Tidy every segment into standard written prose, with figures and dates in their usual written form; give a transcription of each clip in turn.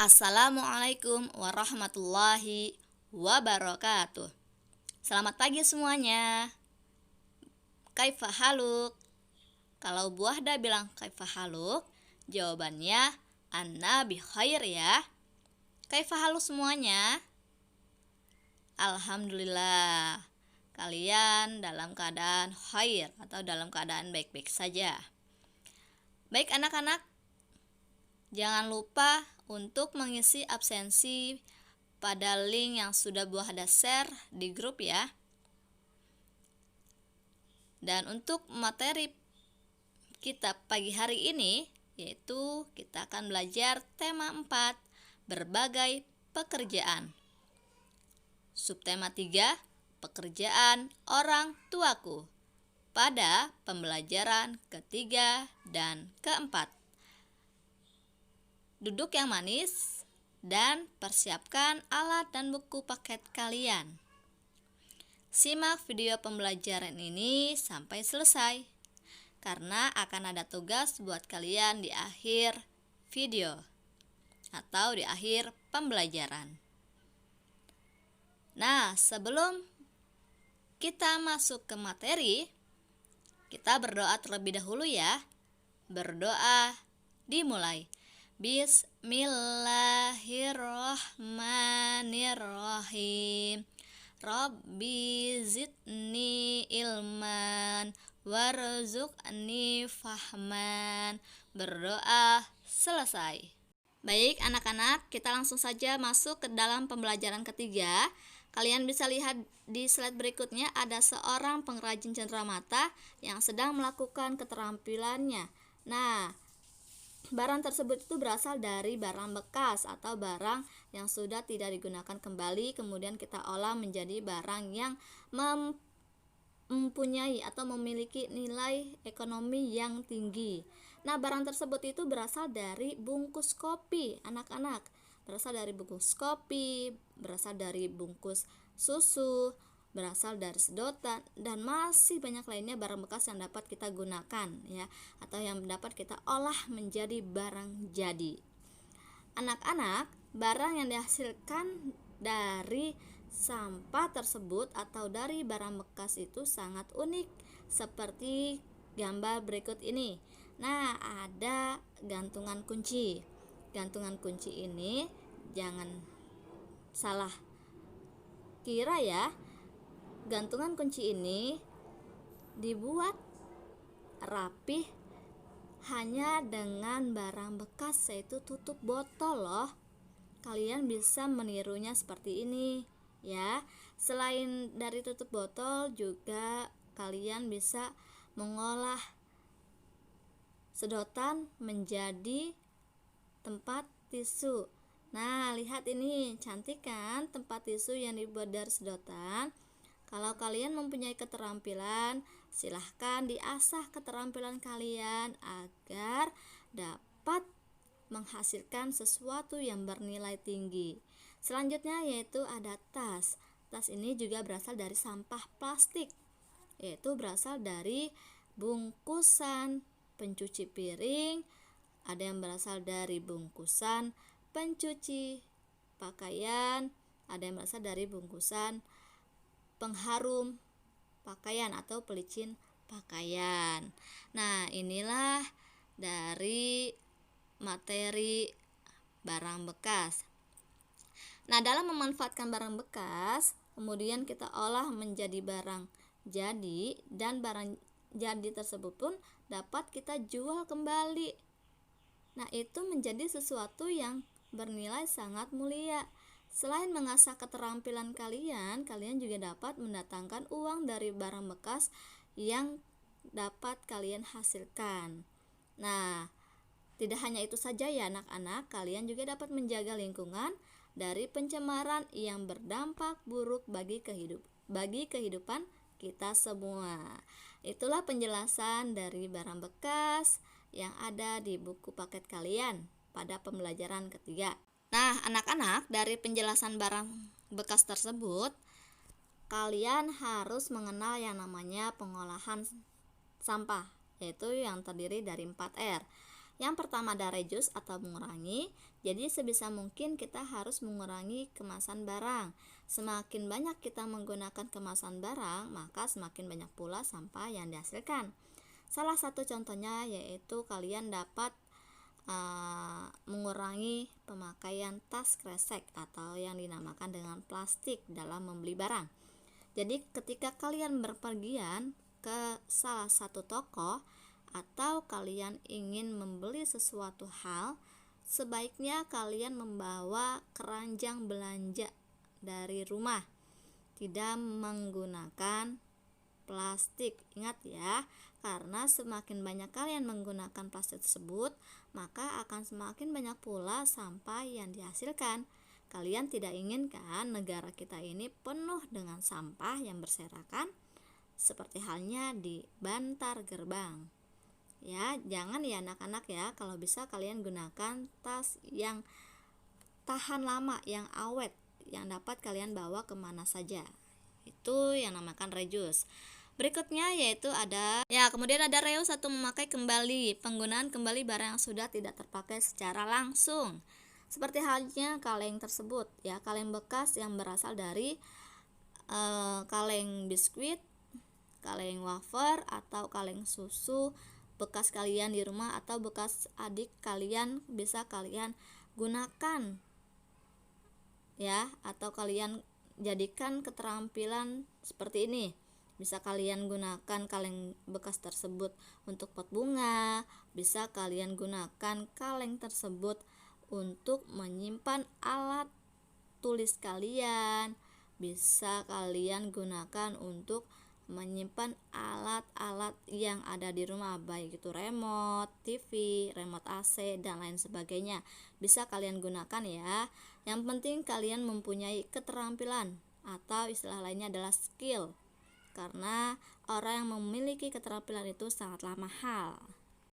Assalamualaikum warahmatullahi wabarakatuh. Selamat pagi semuanya. Kaifa haluk? Kalau Bu Wahda bilang kaifa haluk, jawabannya anna bi khair ya. Kaifa haluk semuanya? Alhamdulillah. Kalian dalam keadaan khair atau dalam keadaan baik-baik saja. Baik anak-anak, jangan lupa untuk mengisi absensi pada link yang sudah Bu Wahda share di grup ya. Dan untuk materi kita pagi hari ini, yaitu kita akan belajar tema 4, berbagai pekerjaan. Subtema 3, pekerjaan orang tuaku, pada pembelajaran ketiga dan keempat. Duduk yang manis dan persiapkan alat dan buku paket kalian. Simak video pembelajaran ini sampai selesai, karena akan ada tugas buat kalian di akhir video atau di akhir pembelajaran. Nah, sebelum kita masuk ke materi, kita berdoa terlebih dahulu ya. Berdoa dimulai. Bismillahirrahmanirrahim. Rabbi zidni ilman warzuqni fahman. Berdoa selesai. Baik anak-anak, kita langsung saja masuk ke dalam pembelajaran ketiga. Kalian bisa lihat di slide berikutnya ada seorang pengrajin cenderamata yang sedang melakukan keterampilannya. Nah, barang tersebut itu berasal dari barang bekas atau barang yang sudah tidak digunakan kembali, kemudian kita olah menjadi barang yang mempunyai atau memiliki nilai ekonomi yang tinggi. Nah, barang tersebut itu berasal dari bungkus kopi, anak-anak. Berasal dari bungkus kopi, berasal dari bungkus susu, berasal dari sedotan, dan masih banyak lainnya barang bekas yang dapat kita gunakan ya, atau yang dapat kita olah menjadi barang jadi. Anak-anak, barang yang dihasilkan dari sampah tersebut atau dari barang bekas itu sangat unik, seperti gambar berikut ini. Nah, ada gantungan kunci. Gantungan kunci ini jangan salah kira ya. Gantungan kunci ini dibuat rapih hanya dengan barang bekas, yaitu tutup botol loh. Kalian bisa menirunya seperti ini ya. Selain dari tutup botol, juga kalian bisa mengolah sedotan menjadi tempat tisu. Nah, lihat ini, cantik kan tempat tisu yang dibuat dari sedotan. Kalau kalian mempunyai keterampilan, silahkan diasah keterampilan kalian agar dapat menghasilkan sesuatu yang bernilai tinggi. Selanjutnya yaitu ada tas. Tas ini juga berasal dari sampah plastik, yaitu berasal dari bungkusan pencuci piring, ada yang berasal dari bungkusan pencuci pakaian, ada yang berasal dari bungkusan pengharum pakaian atau pelicin pakaian. Nah, inilah dari materi barang bekas. Nah, dalam memanfaatkan barang bekas, kemudian kita olah menjadi barang jadi, dan barang jadi tersebut pun dapat kita jual kembali. Nah, itu menjadi sesuatu yang bernilai sangat mulia. Selain mengasah keterampilan kalian, kalian juga dapat mendatangkan uang dari barang bekas yang dapat kalian hasilkan. Nah, tidak hanya itu saja ya anak-anak, kalian juga dapat menjaga lingkungan dari pencemaran yang berdampak buruk bagi kehidupan kita semua. Itulah penjelasan dari barang bekas yang ada di buku paket kalian pada pembelajaran ketiga. Nah, anak-anak, dari penjelasan barang bekas tersebut, kalian harus mengenal yang namanya pengolahan sampah, yaitu yang terdiri dari 4R. Yang pertama ada reduce atau mengurangi. Jadi sebisa mungkin kita harus mengurangi kemasan barang. Semakin banyak kita menggunakan kemasan barang, maka semakin banyak pula sampah yang dihasilkan. Salah satu contohnya yaitu kalian dapat mengurangi pemakaian tas kresek atau yang dinamakan dengan plastik dalam membeli barang. Jadi ketika kalian berpergian ke salah satu toko atau kalian ingin membeli sesuatu hal, sebaiknya kalian membawa keranjang belanja dari rumah, tidak menggunakan plastik. Ingat ya, karena semakin banyak kalian menggunakan plastik tersebut, maka akan semakin banyak pula sampah yang dihasilkan. Kalian tidak inginkan negara kita ini penuh dengan sampah yang berserakan, seperti halnya di Bantar Gerbang. Ya, jangan ya anak-anak ya, kalau bisa kalian gunakan tas yang tahan lama, yang awet, yang dapat kalian bawa kemana saja. Itu yang namakan reduce. Berikutnya yaitu kemudian ada reuse atau memakai kembali, penggunaan kembali barang yang sudah tidak terpakai secara langsung. Seperti halnya kaleng tersebut ya, kaleng bekas yang berasal dari kaleng biskuit, kaleng wafer atau kaleng susu bekas kalian di rumah atau bekas adik kalian, bisa kalian gunakan ya, atau kalian jadikan keterampilan seperti ini. Bisa kalian gunakan kaleng bekas tersebut untuk pot bunga, bisa kalian gunakan kaleng tersebut untuk menyimpan alat tulis kalian, bisa kalian gunakan untuk menyimpan alat-alat yang ada di rumah, baik itu remote TV, remote AC, dan lain sebagainya. Bisa kalian gunakan ya. Yang penting kalian mempunyai keterampilan, atau istilah lainnya adalah skill, karena orang yang memiliki keterampilan itu sangatlah mahal.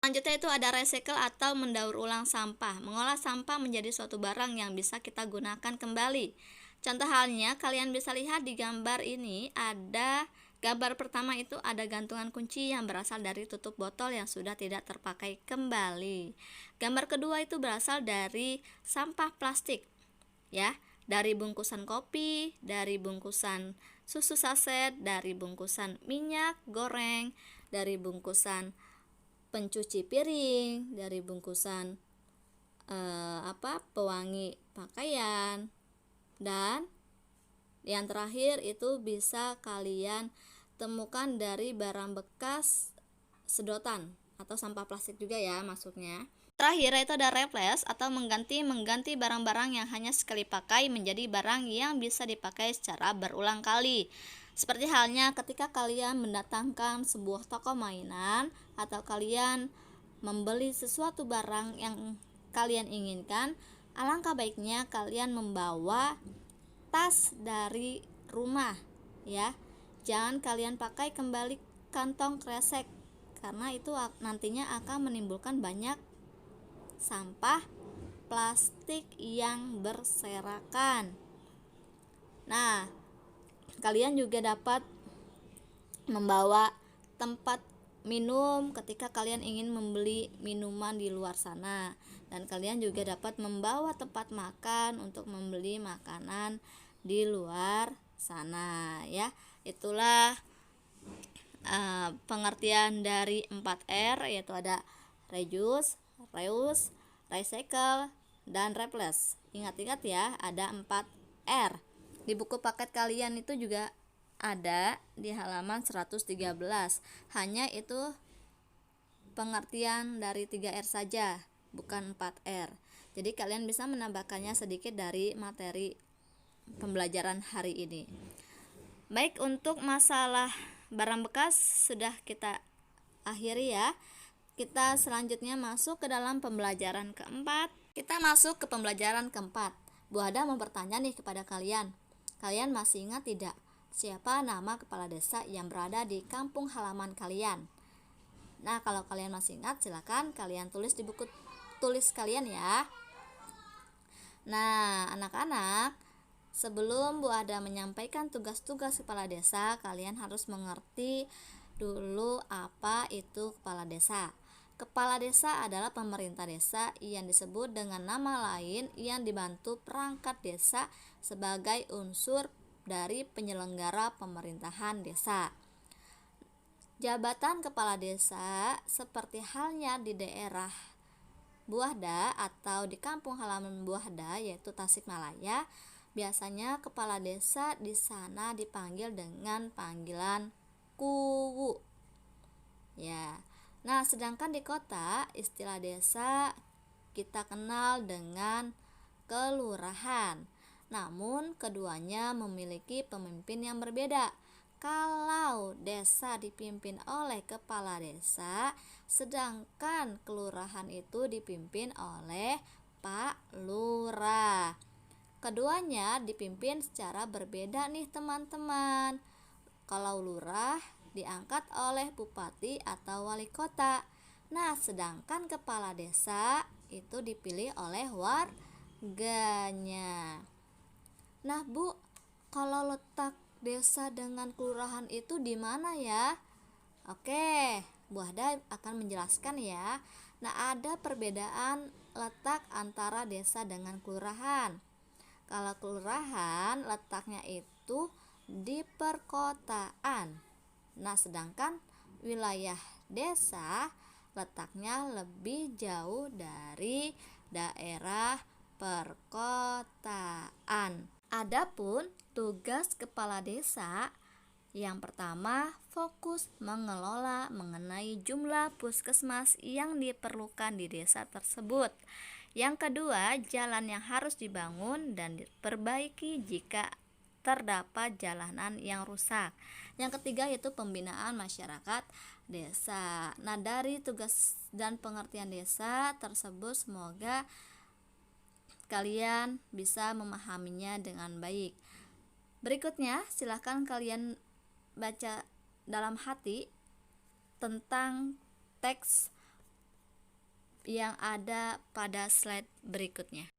Selanjutnya itu ada recycle atau mendaur ulang sampah, mengolah sampah menjadi suatu barang yang bisa kita gunakan kembali. Contoh halnya kalian bisa lihat di gambar ini, ada gambar pertama itu ada gantungan kunci yang berasal dari tutup botol yang sudah tidak terpakai kembali. Gambar kedua itu berasal dari sampah plastik ya, dari bungkusan kopi, dari bungkusan susu saset, dari bungkusan minyak goreng, dari bungkusan pencuci piring, dari bungkusan pewangi pakaian, dan yang terakhir itu bisa kalian temukan dari barang bekas sedotan atau sampah plastik juga ya masuknya. Terakhir itu ada replace atau mengganti barang-barang yang hanya sekali pakai menjadi barang yang bisa dipakai secara berulang kali. Seperti halnya ketika kalian mendatangkan sebuah toko mainan atau kalian membeli sesuatu barang yang kalian inginkan, alangkah baiknya kalian membawa tas dari rumah ya. Jangan kalian pakai kembali kantong kresek, karena itu nantinya akan menimbulkan banyak sampah plastik yang berserakan. Nah, kalian juga dapat membawa tempat minum ketika kalian ingin membeli minuman di luar sana, dan kalian juga dapat membawa tempat makan untuk membeli makanan di luar sana ya. Itulah pengertian dari 4R, yaitu ada reduce, reuse, recycle, dan replace. Ingat-ingat ya, ada 4R. Di buku paket kalian itu juga ada di halaman 113. Hanya itu pengertian dari 3R saja, bukan 4R. Jadi kalian bisa menambahkannya sedikit dari materi pembelajaran hari ini. Baik, untuk masalah barang bekas sudah kita akhiri ya. Kita selanjutnya masuk ke dalam pembelajaran keempat. Kita masuk ke pembelajaran keempat. Bu Hada mau bertanya nih kepada kalian. Kalian masih ingat tidak siapa nama kepala desa yang berada di kampung halaman kalian? Nah, kalau kalian masih ingat, silakan kalian tulis di buku tulis kalian ya. Nah, anak-anak, sebelum Bu Ada menyampaikan tugas-tugas kepala desa, kalian harus mengerti dulu apa itu kepala desa. Kepala desa adalah pemerintah desa yang disebut dengan nama lain yang dibantu perangkat desa sebagai unsur dari penyelenggara pemerintahan desa. Jabatan kepala desa seperti halnya di daerah Buahda atau di kampung halaman Buahda yaitu Tasikmalaya, biasanya kepala desa di sana dipanggil dengan panggilan Kuwu. Ya. Nah, sedangkan di kota istilah desa kita kenal dengan kelurahan. Namun keduanya memiliki pemimpin yang berbeda. Kalau desa dipimpin oleh kepala desa, sedangkan kelurahan itu dipimpin oleh Pak Lurah. Keduanya dipimpin secara berbeda nih teman-teman. Kalau lurah diangkat oleh bupati atau wali kota. Nah, sedangkan kepala desa itu dipilih oleh warganya. Nah, Bu, kalau letak desa dengan kelurahan itu di mana ya? Oke, Bu Hada akan menjelaskan ya. Nah, ada perbedaan letak antara desa dengan kelurahan. Kalau kelurahan letaknya itu di perkotaan. Nah, sedangkan wilayah desa letaknya lebih jauh dari daerah perkotaan. Adapun tugas kepala desa yang pertama, fokus mengelola mengenai jumlah puskesmas yang diperlukan di desa tersebut. Yang kedua, jalan yang harus dibangun dan diperbaiki jika terdapat jalanan yang rusak. Yang ketiga yaitu pembinaan masyarakat desa. Nah, dari tugas dan pengertian desa tersebut semoga kalian bisa memahaminya dengan baik. Berikutnya, silakan kalian baca dalam hati tentang teks yang ada pada slide berikutnya.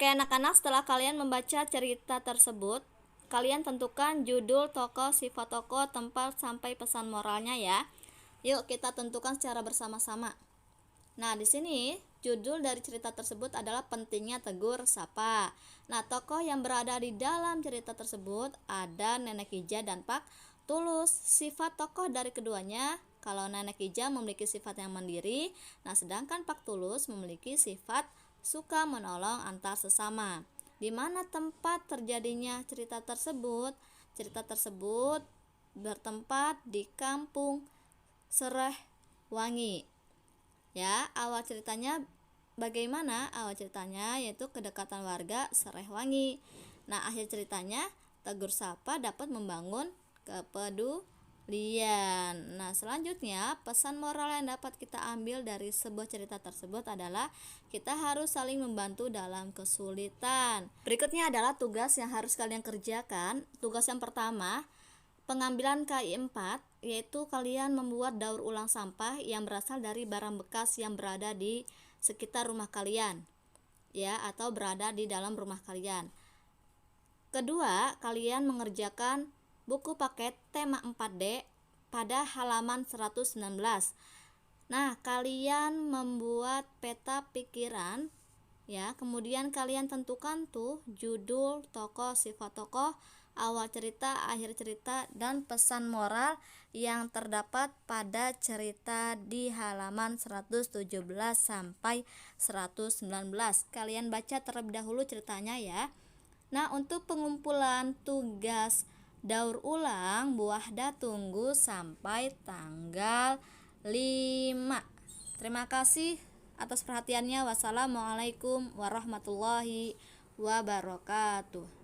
Oke anak-anak, setelah kalian membaca cerita tersebut, kalian tentukan judul tokoh, sifat tokoh, tempat, sampai pesan moralnya ya. Yuk kita tentukan secara bersama-sama. Nah, di sini judul dari cerita tersebut adalah pentingnya tegur sapa. Nah, tokoh yang berada di dalam cerita tersebut ada Nenek Ija dan Pak Tulus. Sifat tokoh dari keduanya, kalau Nenek Ija memiliki sifat yang mandiri, nah sedangkan Pak Tulus memiliki sifat suka menolong antar sesama. Di mana tempat terjadinya cerita tersebut? Cerita tersebut bertempat di kampung Serehwangi. Ya, awal ceritanya bagaimana? Awal ceritanya yaitu kedekatan warga Serehwangi. Nah, akhir ceritanya tegur sapa dapat membangun kepedulian. Nah, selanjutnya pesan moral yang dapat kita ambil dari sebuah cerita tersebut adalah kita harus saling membantu dalam kesulitan. Berikutnya adalah tugas yang harus kalian kerjakan. Tugas yang pertama, pengambilan KI 4, yaitu kalian membuat daur ulang sampah yang berasal dari barang bekas yang berada di sekitar rumah kalian, ya, atau berada di dalam rumah kalian. Kedua, kalian mengerjakan buku paket tema 4D pada halaman 119. Nah, kalian membuat peta pikiran, ya, kemudian kalian tentukan tuh judul tokoh, sifat tokoh, awal cerita, akhir cerita, dan pesan moral yang terdapat pada cerita di halaman 117 sampai 119. Kalian baca terlebih dahulu ceritanya ya. Nah, untuk pengumpulan tugas daur ulang Buahda tunggu sampai tanggal 5. Terima kasih atas perhatiannya. Wassalamualaikum warahmatullahi wabarakatuh.